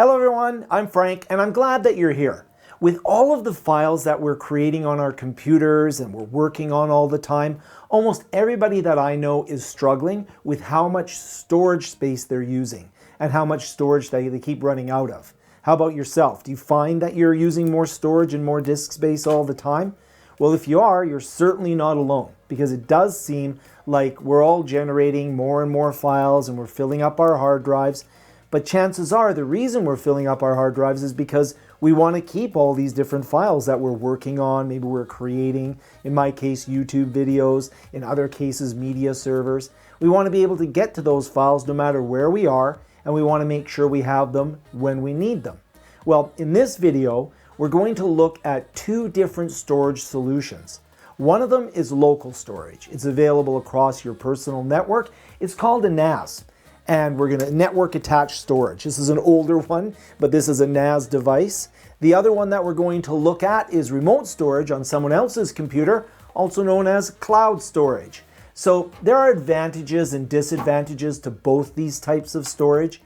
Hello everyone, I'm Frank and I'm glad that you're here. With all of the files that we're creating on our computers and we're working on all the time, almost everybody that I know is struggling with how much storage space they're using and how much storage they keep running out of. How about yourself? Do you find that you're using more storage and more disk space all the time? Well, if you are, you're certainly not alone, because it does seem like we're all generating more and more files and we're filling up our hard drives. But chances are the reason we're filling up our hard drives is because we want to keep all these different files that we're working on. Maybe we're creating, in my case, YouTube videos, in other cases, media servers. We want to be able to get to those files no matter where we are, and we want to make sure we have them when we need them. Well, in this video, we're going to look at two different storage solutions. One of them is local storage. It's available across your personal network. It's called a NAS. And we're going to network attached storage. This is an older one, but this is a NAS device. The other one that we're going to look at is remote storage on someone else's computer, also known as cloud storage. So there are advantages and disadvantages to both these types of storage.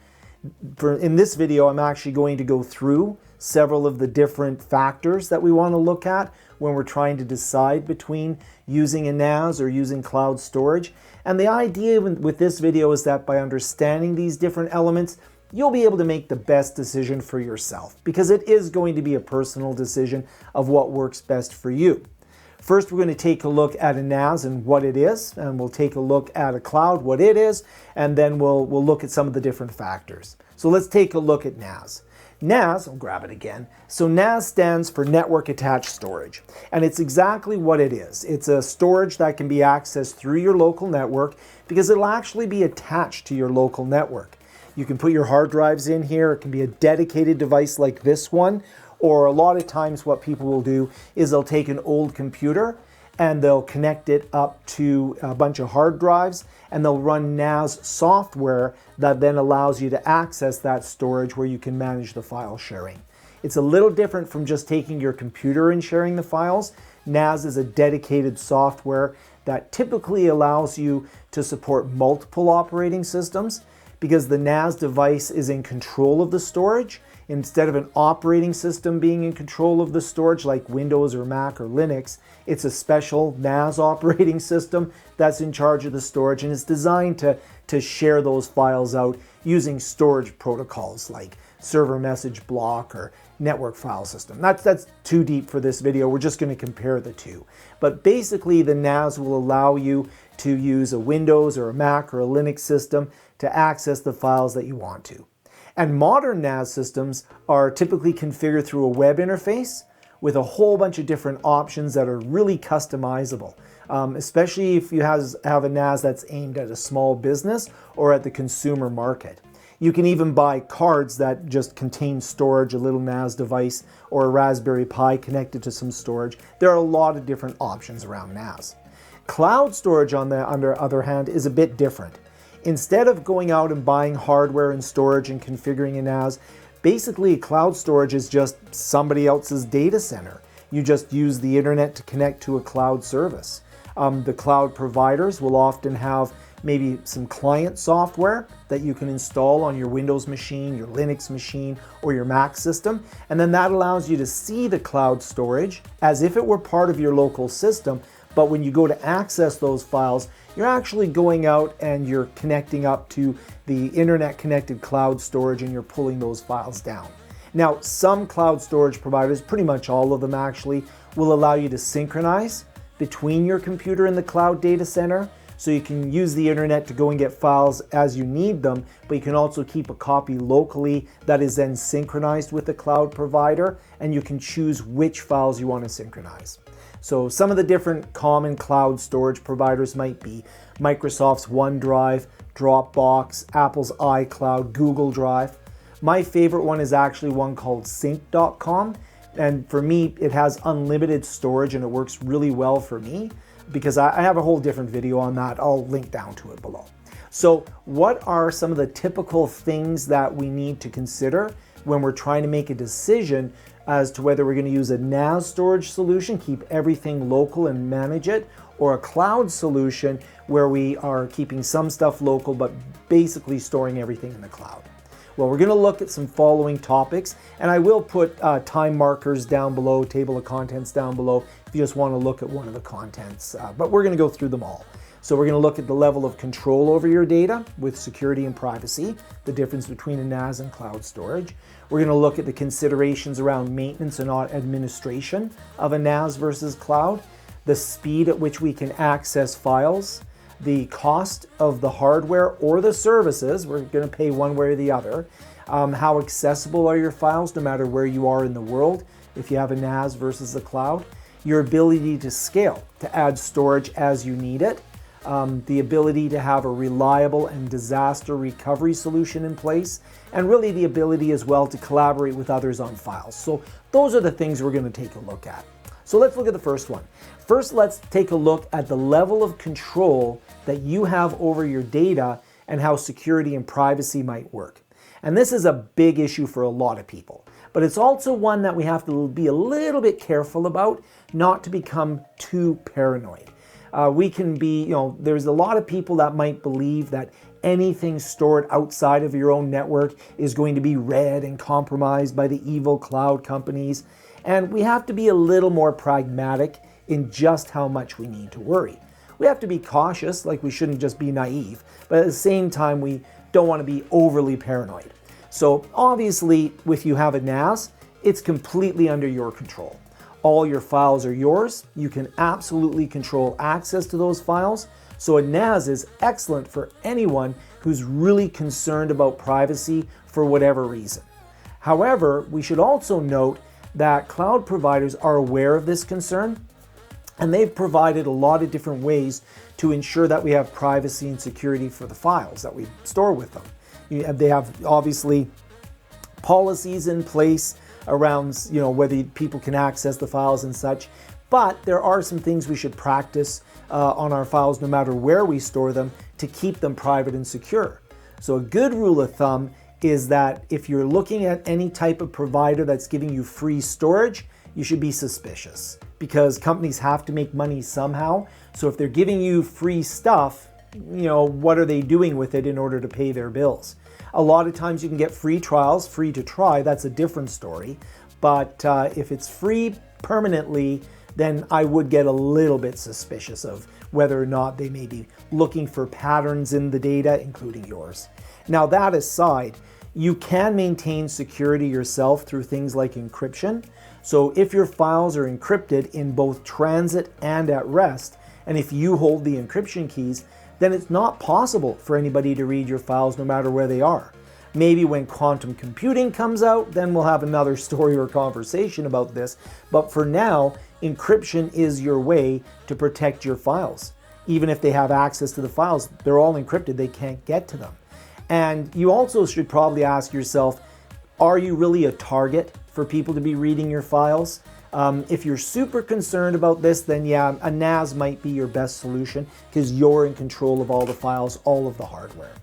In this video, I'm actually going to go through several of the different factors that we want to look at when we're trying to decide between using a NAS or using cloud storage. And the idea with this video is that by understanding these different elements, you'll be able to make the best decision for yourself, because it is going to be a personal decision of what works best for you. First, we're going to take a look at a NAS and what it is, and we'll take a look at a cloud, what it is, and then we'll look at some of the different factors. So let's take a look at NAS. NAS, I'll grab it again. So NAS stands for Network Attached Storage, and it's exactly what it is. It's a storage that can be accessed through your local network because it'll actually be attached to your local network. You can put your hard drives in here. It can be a dedicated device like this one, or a lot of times what people will do is they'll take an old computer and they'll connect it up to a bunch of hard drives, and they'll run NAS software that then allows you to access that storage where you can manage the file sharing. It's a little different from just taking your computer and sharing the files. NAS is a dedicated software that typically allows you to support multiple operating systems, because the NAS device is in control of the storage. Instead of an operating system being in control of the storage like Windows or Mac or Linux, it's a special NAS operating system that's in charge of the storage, and it's designed to share those files out using storage protocols like server message block or network file system. That's too deep for this video. We're just going to compare the two. But basically, the NAS will allow you to use a Windows or a Mac or a Linux system to access the files that you want to. And modern NAS systems are typically configured through a web interface with a whole bunch of different options that are really customizable, especially if you have a NAS that's aimed at a small business or at the consumer market. You can even buy cards that just contain storage, a little NAS device, or a Raspberry Pi connected to some storage. There are a lot of different options around NAS. Cloud storage, on the other hand, is a bit different. Instead of going out and buying hardware and storage and configuring a NAS, basically cloud storage is just somebody else's data center. You just use the internet to connect to a cloud service. The cloud providers will often have maybe some client software that you can install on your Windows machine, your Linux machine, or your Mac system, and then that allows you to see the cloud storage as if it were part of your local system. But when you go to access those files, you're actually going out and you're connecting up to the internet connected cloud storage, and you're pulling those files down. Now, some cloud storage providers, pretty much all of them actually, will allow you to synchronize between your computer and the cloud data center. So you can use the internet to go and get files as you need them, but you can also keep a copy locally that is then synchronized with the cloud provider, and you can choose which files you want to synchronize. So some of the different common cloud storage providers might be Microsoft's OneDrive, Dropbox, Apple's iCloud, Google Drive. My favorite one is actually one called Sync.com, and for me it has unlimited storage and it works really well for me, because I have a whole different video on that. I'll link down to it below. So what are some of the typical things that we need to consider when we're trying to make a decision as to whether we're going to use a NAS storage solution, keep everything local and manage it, or a cloud solution where we are keeping some stuff local but basically storing everything in the cloud? Well, we're going to look at some following topics, and I will put time markers down below, table of contents down below, if you just want to look at one of the contents, but we're going to go through them all. So we're going to look at the level of control over your data with security and privacy, the difference between a NAS and cloud storage. We're going to look at the considerations around maintenance and administration of a NAS versus cloud, the speed at which we can access files, the cost of the hardware or the services, we're going to pay one way or the other, how accessible are your files no matter where you are in the world, if you have a NAS versus the cloud, your ability to scale, to add storage as you need it, the ability to have a reliable and disaster recovery solution in place, and really the ability as well to collaborate with others on files. So those are the things we're going to take a look at. So let's look at the first one. First, let's take a look at the level of control that you have over your data and how security and privacy might work. And this is a big issue for a lot of people, but it's also one that we have to be a little bit careful about, not to become too paranoid. We can be, there's a lot of people that might believe that anything stored outside of your own network is going to be read and compromised by the evil cloud companies. And we have to be a little more pragmatic in just how much we need to worry. We have to be cautious, like we shouldn't just be naive, but at the same time, we don't want to be overly paranoid. So obviously, if you have a NAS, it's completely under your control. All your files are yours. You can absolutely control access to those files. So a NAS is excellent for anyone who's really concerned about privacy for whatever reason. However, we should also note that cloud providers are aware of this concern, and they've provided a lot of different ways to ensure that we have privacy and security for the files that we store with them. They have obviously policies in place around whether people can access the files and such, but there are some things we should practice on our files no matter where we store them to keep them private and secure. So a good rule of thumb is that if you're looking at any type of provider that's giving you free storage, you should be suspicious, because companies have to make money somehow. So if they're giving you free stuff, what are they doing with it in order to pay their bills? A lot of times you can get free trials, free to try, that's a different story. But if it's free permanently, then I would get a little bit suspicious of whether or not they may be looking for patterns in the data, including yours. Now that aside, you can maintain security yourself through things like encryption. So if your files are encrypted in both transit and at rest, and if you hold the encryption keys, then it's not possible for anybody to read your files no matter where they are. Maybe when quantum computing comes out, then we'll have another story or conversation about this. But for now, encryption is your way to protect your files. Even if they have access to the files, they're all encrypted, they can't get to them. And you also should probably ask yourself, are you really a target for people to be reading your files? If you're super concerned about this, then yeah, a NAS might be your best solution because you're in control of all the files, all of the hardware.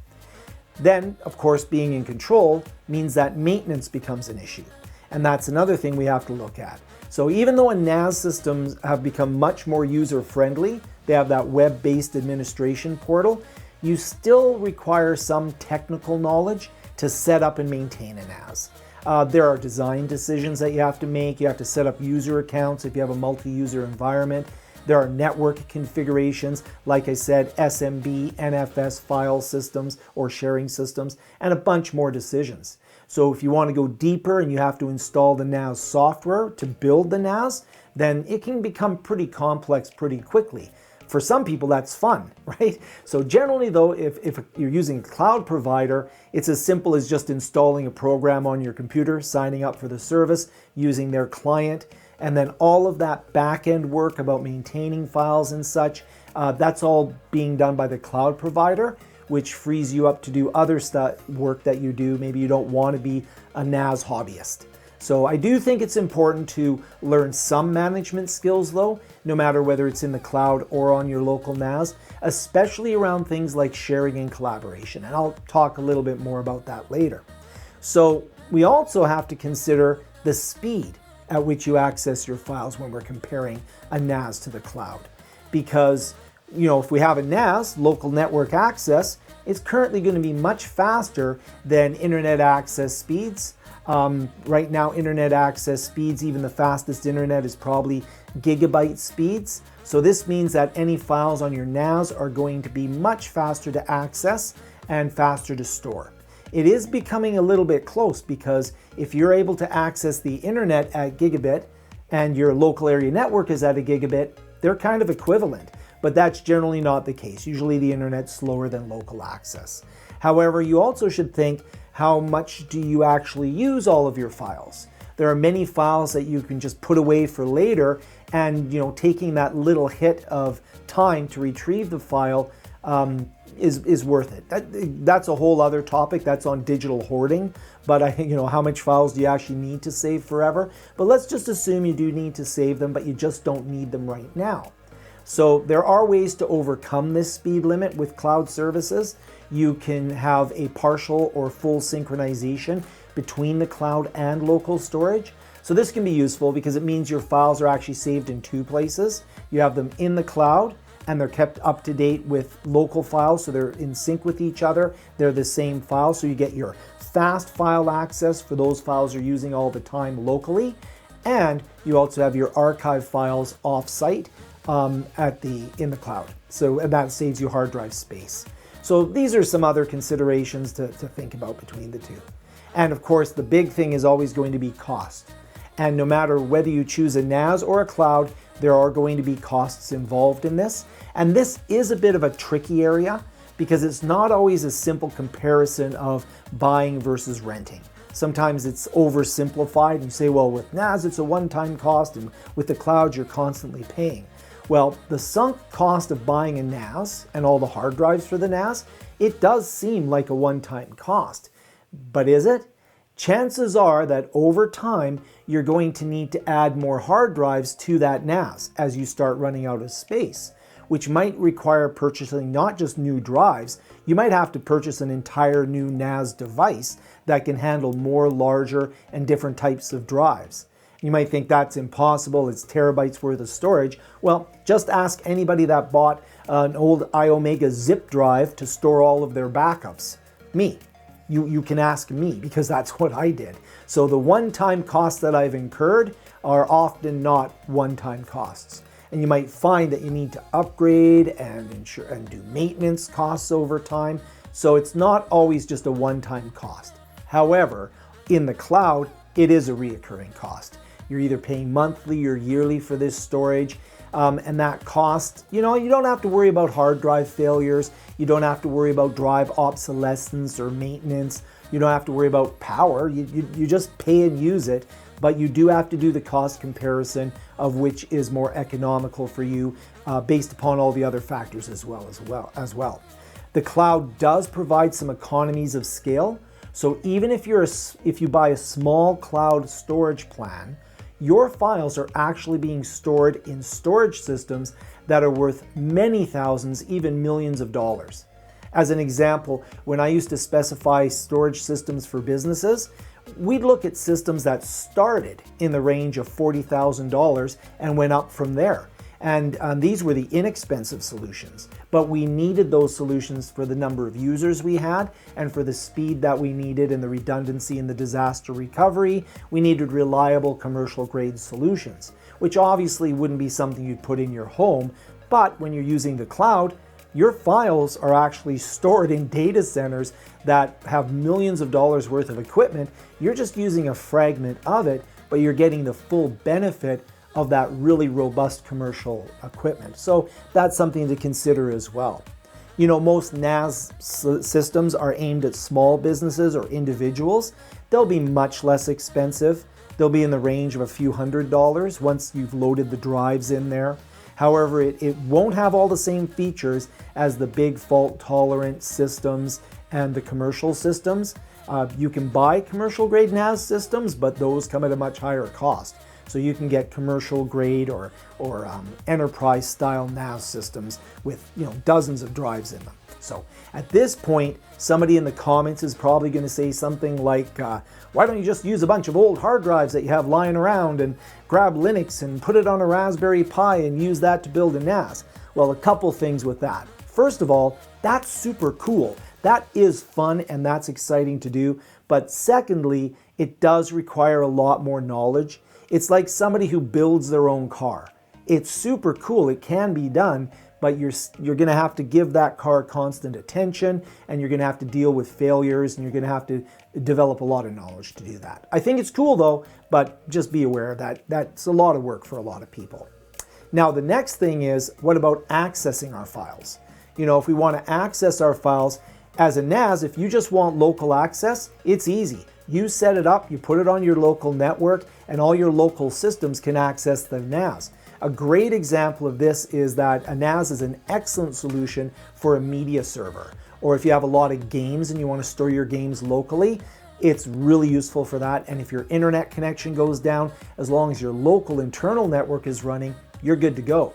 Then, of course, being in control means that maintenance becomes an issue. And that's another thing we have to look at. So even though NAS systems have become much more user-friendly, they have that web-based administration portal, you still require some technical knowledge to set up and maintain a NAS. There are design decisions that you have to make. You have to set up user accounts if you have a multi-user environment. There are network configurations, like I said, SMB, NFS file systems or sharing systems, and a bunch more decisions. So if you want to go deeper and you have to install the NAS software to build the NAS, then it can become pretty complex pretty quickly. For some people, that's fun, right? So generally though, if you're using a cloud provider, it's as simple as just installing a program on your computer, signing up for the service, using their client, and then all of that back-end work about maintaining files and such, that's all being done by the cloud provider, which frees you up to do other work that you do. Maybe you don't want to be a NAS hobbyist. So I do think it's important to learn some management skills though, no matter whether it's in the cloud or on your local NAS, especially around things like sharing and collaboration. And I'll talk a little bit more about that later. So we also have to consider the speed at which you access your files when we're comparing a NAS to the cloud. Because if we have a NAS, local network access, it's currently going to be much faster than internet access speeds. Right now, internet access speeds, even the fastest internet, is probably gigabyte speeds. So this means that any files on your NAS are going to be much faster to access and faster to store. It is becoming a little bit close, because if you're able to access the internet at gigabit and your local area network is at a gigabit, they're kind of equivalent. But that's generally not the case. Usually the internet's slower than local access. However, you also should think, how much do you actually use all of your files? There are many files that you can just put away for later, and taking that little hit of time to retrieve the file is worth it. That's a whole other topic. That's on digital hoarding. But I think, how much files do you actually need to save forever? But let's just assume you do need to save them, but you just don't need them right now. So there are ways to overcome this speed limit with cloud services. You can have a partial or full synchronization between the cloud and local storage. So this can be useful because it means your files are actually saved in two places. You have them in the cloud, and they're kept up to date with local files, so they're in sync with each other. They're the same file, so you get your fast file access for those files you're using all the time locally, and you also have your archive files off-site in the cloud. And that saves you hard drive space. So these are some other considerations to think about between the two. And of course, the big thing is always going to be cost. And no matter whether you choose a NAS or a cloud, there are going to be costs involved in this. And this is a bit of a tricky area, because it's not always a simple comparison of buying versus renting. Sometimes it's oversimplified, and you say, well, with NAS, it's a one-time cost, and with the cloud, you're constantly paying. Well, the sunk cost of buying a NAS and all the hard drives for the NAS, it does seem like a one-time cost. But is it? Chances are that over time, you're going to need to add more hard drives to that NAS as you start running out of space, which might require purchasing not just new drives. You might have to purchase an entire new NAS device that can handle more larger and different types of drives. You might think that's impossible, it's terabytes worth of storage. Well, just ask anybody that bought an old iOmega zip drive to store all of their backups. Me. You can ask me, because that's what I did. So the one-time costs that I've incurred are often not one-time costs. And you might find that you need to upgrade and do maintenance costs over time. So it's not always just a one-time cost. However, in the cloud, it is a reoccurring cost. You're either paying monthly or yearly for this storage. And that cost, you don't have to worry about hard drive failures. You don't have to worry about drive obsolescence or maintenance. You don't have to worry about power. You just pay and use it. But you do have to do the cost comparison of which is more economical for you based upon all the other factors as well. The cloud does provide some economies of scale. So even if you buy a small cloud storage plan, your files are actually being stored in storage systems that are worth many thousands, even millions of dollars. As an example, when I used to specify storage systems for businesses, we'd look at systems that started in the range of $40,000 and went up from there. And these were the inexpensive solutions, but we needed those solutions for the number of users we had and for the speed that we needed and the redundancy and the disaster recovery. We needed reliable commercial grade solutions, which obviously wouldn't be something you'd put in your home, but when you're using the cloud, your files are actually stored in data centers that have millions of dollars worth of equipment. You're just using a fragment of it, but you're getting the full benefit of that really robust commercial equipment. So that's something to consider as well. Most NAS systems are aimed at small businesses or individuals. They'll be much less expensive. They'll be in the range of a few $100s once you've loaded the drives in there. However, it won't have all the same features as the big fault-tolerant systems and the commercial systems. You can buy commercial grade NAS systems, but those come at a much higher cost. So you can get commercial grade or enterprise style NAS systems with dozens of drives in them. So at this point, somebody in the comments is probably going to say something like, why don't you just use a bunch of old hard drives that you have lying around and grab Linux and put it on a Raspberry Pi and use that to build a NAS? Well, a couple things with that. First of all, that's super cool. That is fun and that's exciting to do. But secondly, it does require a lot more knowledge. It's like somebody who builds their own car. It's super cool, it can be done, but you're going to have to give that car constant attention, and you're going to have to deal with failures, and you're going to have to develop a lot of knowledge to do that. I think it's cool though, but just be aware that that's a lot of work for a lot of people. Now the next thing is, what about accessing our files? You know, if we want to access our files as a NAS, if you just want local access, it's easy. You set it up, you put it on your local network, and all your local systems can access the NAS. A great example of this is that a NAS is an excellent solution for a media server. Or if you have a lot of games and you want to store your games locally, it's really useful for that. And if your internet connection goes down, as long as your local internal network is running, you're good to go.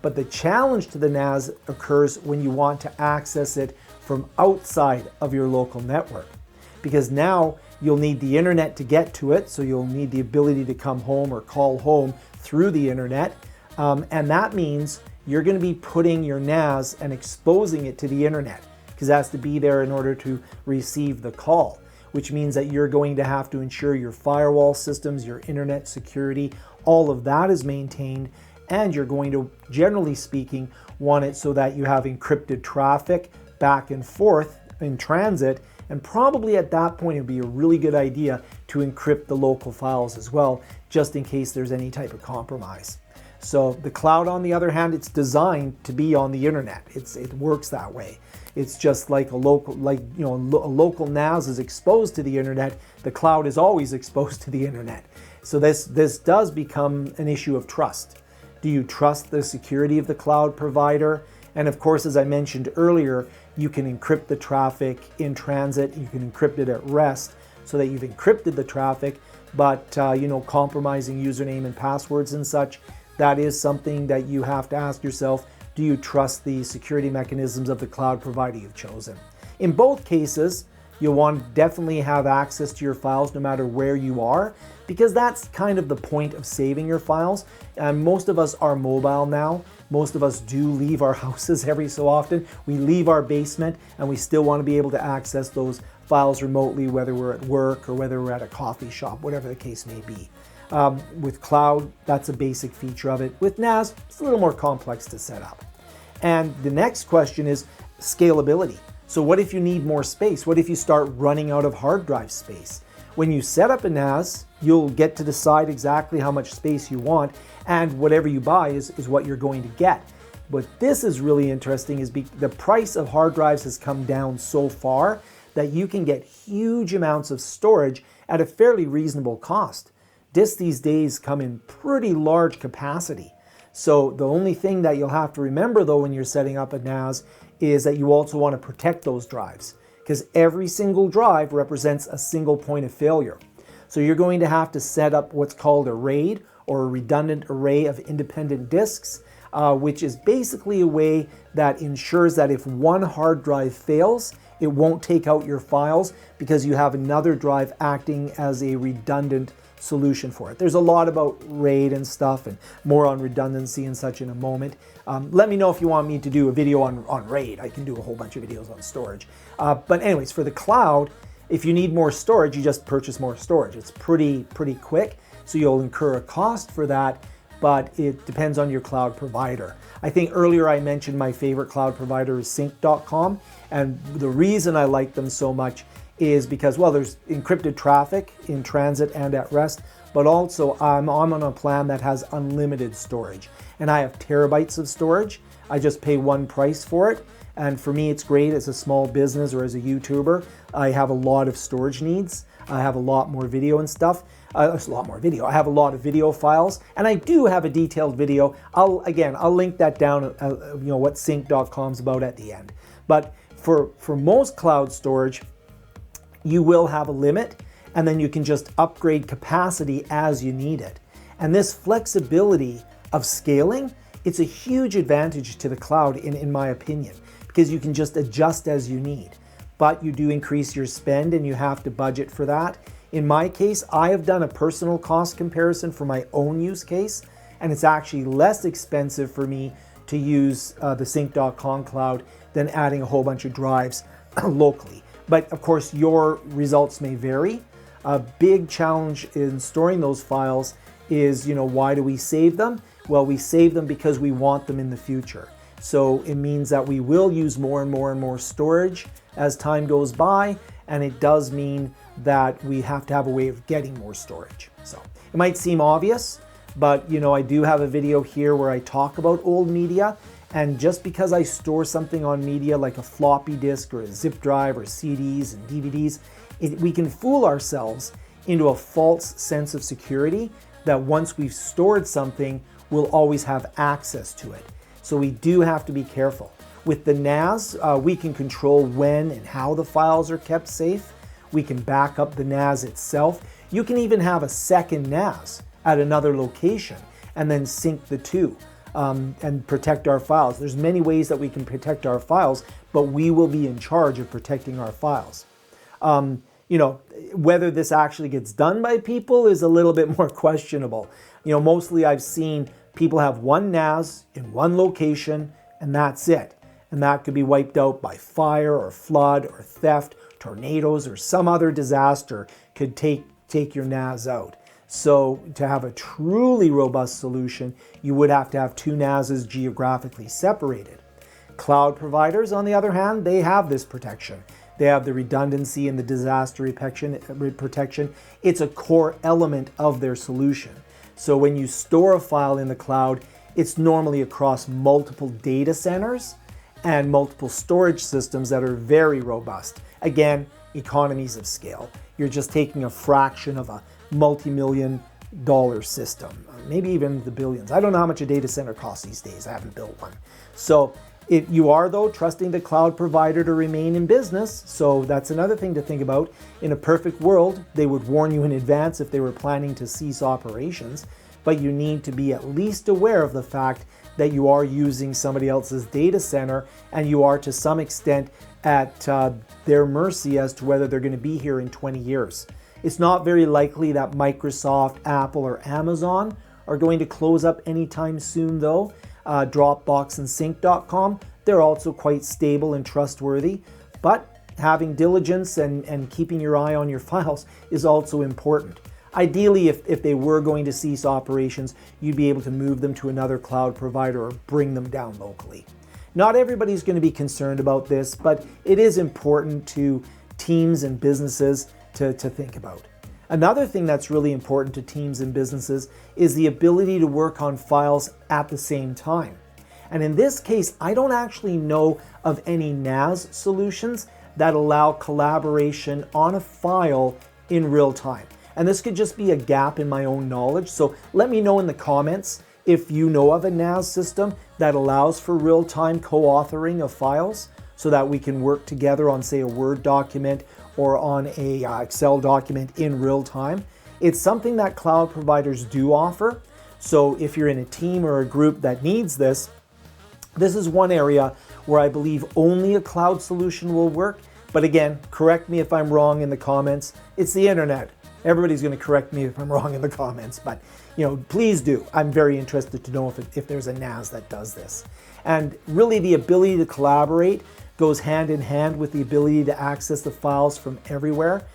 But the challenge to the NAS occurs when you want to access it from outside of your local network. Because now you'll need the internet to get to it, so you'll need the ability to come home or call home through the internet. And that means you're going to be putting your NAS and exposing it to the internet, because it has to be there in order to receive the call, which means that you're going to have to ensure your firewall systems, your internet security, all of that is maintained, and you're going to, generally speaking, want it so that you have encrypted traffic back and forth in transit. And probably at that point, it'd be a really good idea to encrypt the local files as well, just in case there's any type of compromise. So the cloud, on the other hand, it's designed to be on the internet. It works that way. It's just like a local NAS is exposed to the internet. The cloud is always exposed to the internet. So this does become an issue of trust. Do you trust the security of the cloud provider? And of course, as I mentioned earlier, you can encrypt the traffic in transit. You can encrypt it at rest so that you've encrypted the traffic, but compromising username and passwords and such, that is something that you have to ask yourself, do you trust the security mechanisms of the cloud provider you've chosen? In both cases, you'll want to definitely have access to your files no matter where you are, because that's kind of the point of saving your files. And most of us are mobile now. Most of us do leave our houses every so often. We leave our basement and we still want to be able to access those files remotely, whether we're at work or whether we're at a coffee shop, whatever the case may be. With cloud, that's a basic feature of it. With NAS, it's a little more complex to set up. And the next question is scalability. So what if you need more space? What if you start running out of hard drive space? When you set up a NAS, you'll get to decide exactly how much space you want, and whatever you buy is what you're going to get. But this is really interesting, is the price of hard drives has come down so far that you can get huge amounts of storage at a fairly reasonable cost. Disks these days come in pretty large capacity. So the only thing that you'll have to remember though when you're setting up a NAS is that you also want to protect those drives, because every single drive represents a single point of failure. So you're going to have to set up what's called a RAID, or a redundant array of independent disks, which is basically a way that ensures that if one hard drive fails, it won't take out your files because you have another drive acting as a redundant solution for it. There's a lot about RAID and stuff, and more on redundancy and such in a moment. Let me know if you want me to do a video on RAID. I can do a whole bunch of videos on storage. But anyways, for the cloud, if you need more storage, you just purchase more storage. It's pretty quick, so you'll incur a cost for that, but it depends on your cloud provider. I think earlier I mentioned my favorite cloud provider is sync.com, and the reason I like them so much is because, well, there's encrypted traffic in transit and at rest, but also I'm on a plan that has unlimited storage, and I have terabytes of storage. I just pay one price for it, and for me it's great as a small business or as a YouTuber. I have a lot of storage needs. I have a lot more video and stuff. I have a lot of video files, and I do have a detailed video. I'll link that down, what sync.com's about at the end. But for most cloud storage, you will have a limit, and then you can just upgrade capacity as you need it. And this flexibility of scaling, it's a huge advantage to the cloud in my opinion, because you can just adjust as you need. But you do increase your spend and you have to budget for that. In my case, I have done a personal cost comparison for my own use case, and it's actually less expensive for me to use the sync.com cloud than adding a whole bunch of drives locally. But of course, your results may vary. A big challenge in storing those files is, why do we save them? Well, we save them because we want them in the future. So it means that we will use more and more and more storage as time goes by, and it does mean that we have to have a way of getting more storage. So it might seem obvious, but I do have a video here where I talk about old media, and just because I store something on media like a floppy disk or a zip drive or CDs and DVDs, we can fool ourselves into a false sense of security that once we've stored something, we'll always have access to it. So we do have to be careful. With the NAS, we can control when and how the files are kept safe. We can back up the NAS itself. You can even have a second NAS at another location and then sync the two and protect our files. There's many ways that we can protect our files, but we will be in charge of protecting our files. Whether this actually gets done by people is a little bit more questionable. Mostly I've seen people have one NAS in one location and that's it. And that could be wiped out by fire or flood or theft, tornadoes, or some other disaster could take your NAS out. So to have a truly robust solution, you would have to have two NASs geographically separated. Cloud providers, on the other hand, they have this protection. They have the redundancy and the disaster protection. It's a core element of their solution. So when you store a file in the cloud, it's normally across multiple data centers and multiple storage systems that are very robust. Again, economies of scale. You're just taking a fraction of a multi-million-dollar system, maybe even the billions. I don't know how much a data center costs these days. I haven't built one. So you are, though, trusting the cloud provider to remain in business. So that's another thing to think about. In a perfect world, they would warn you in advance if they were planning to cease operations, but you need to be at least aware of the fact that you are using somebody else's data center and you are to some extent at their mercy as to whether they're going to be here in 20 years. It's not very likely that Microsoft, Apple, or Amazon are going to close up anytime soon, though. Dropbox and sync.com, they're also quite stable and trustworthy, but having diligence and keeping your eye on your files is also important. Ideally, if they were going to cease operations, you'd be able to move them to another cloud provider or bring them down locally. Not everybody's going to be concerned about this, but it is important to teams and businesses to think about. Another thing that's really important to teams and businesses is the ability to work on files at the same time. And in this case, I don't actually know of any NAS solutions that allow collaboration on a file in real time. And this could just be a gap in my own knowledge. So let me know in the comments if you know of a NAS system that allows for real-time co-authoring of files so that we can work together on, say, a Word document or on a Excel document in real time. It's something that cloud providers do offer. So if you're in a team or a group that needs this, this is one area where I believe only a cloud solution will work. But again, correct me if I'm wrong in the comments. It's the internet. Everybody's going to correct me if I'm wrong in the comments, but please do. I'm very interested to know if there's a NAS that does this. And really the ability to collaborate goes hand in hand with the ability to access the files from everywhere.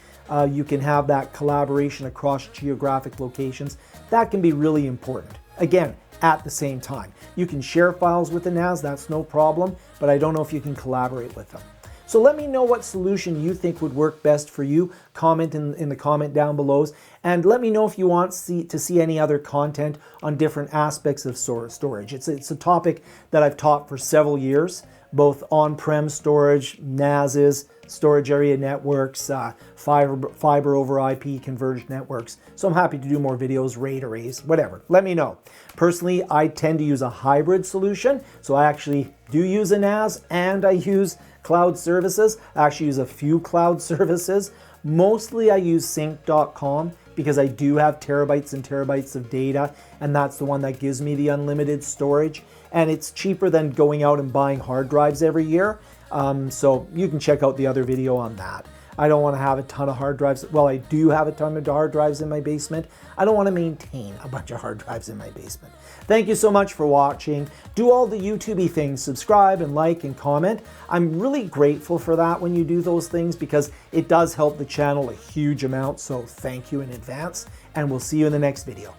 You can have that collaboration across geographic locations. That can be really important. Again, at the same time. You can share files with the NAS, that's no problem, but I don't know if you can collaborate with them. So let me know what solution you think would work best for you. Comment in the comment down below. And let me know if you want to see any other content on different aspects of storage. It's a topic that I've taught for several years, both on-prem storage, NASs, storage area networks, fiber over IP converged networks. So I'm happy to do more videos, RAID arrays, whatever. Let me know. Personally, I tend to use a hybrid solution. So I actually do use a NAS and I use cloud services. I actually use a few cloud services. Mostly I use sync.com because I do have terabytes and terabytes of data, and that's the one that gives me the unlimited storage. And it's cheaper than going out and buying hard drives every year. So you can check out the other video on that. I don't want to have a ton of hard drives. Well, I do have a ton of hard drives in my basement. I don't want to maintain a bunch of hard drives in my basement. Thank you so much for watching. Do all the YouTube-y things, subscribe and like and comment. I'm really grateful for that when you do those things because it does help the channel a huge amount. So thank you in advance, and we'll see you in the next video.